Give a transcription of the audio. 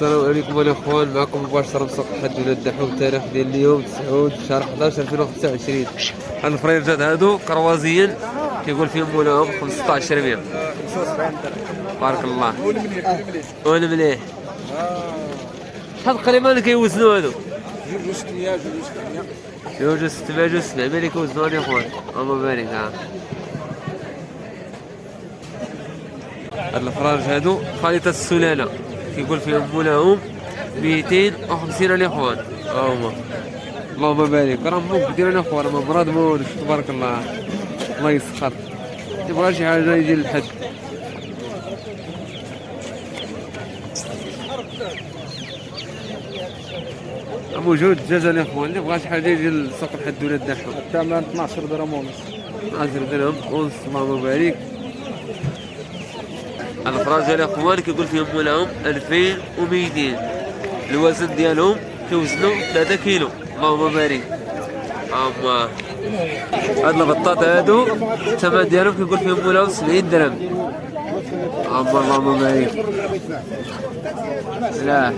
السلام عليكم الاخوان، معكم مباشره من سوق الحد ولاد الدحوم. التاريخ ديال اليوم 9 شهر 11 2025. هاد الفريرجات هادو كروازيين كيقول فيهم مولاهم 1500. 75 درهم. بارك الله. قول مليح. شحال تقريبا اللي كيوزنوا هادو؟ 600 جوج 600 جوج 700 اللي كيوزنوا يا اخوان. اللهم بارك. هاد الفراج هادو خليطة السلالة كيقول فيهم مولاهم 250 الاخوان. ها هما اللهم بارك، راهم مكبدين الاخوان، راهم مراد مولش تبارك الله. الله يسخر، تبغى شي حاجة يجي للحد. موجود الدجاج الاخوان، اللي بغى شي حاجة يجي لسوق الحد ولا الدحوم. الثمن 12 درهم ونص. 12 درهم ونص. اللهم بارك. الفراج الاخوان كيقول فيهم مولاهم 2200. الوزن ديالهم كيوزنوا 3 كيلو. اللهم بارك. اما هاد البطاط هادو الثمن ديالهم كيقول فيهم مولاهم 70 درهم. اما اللهم بارك. لا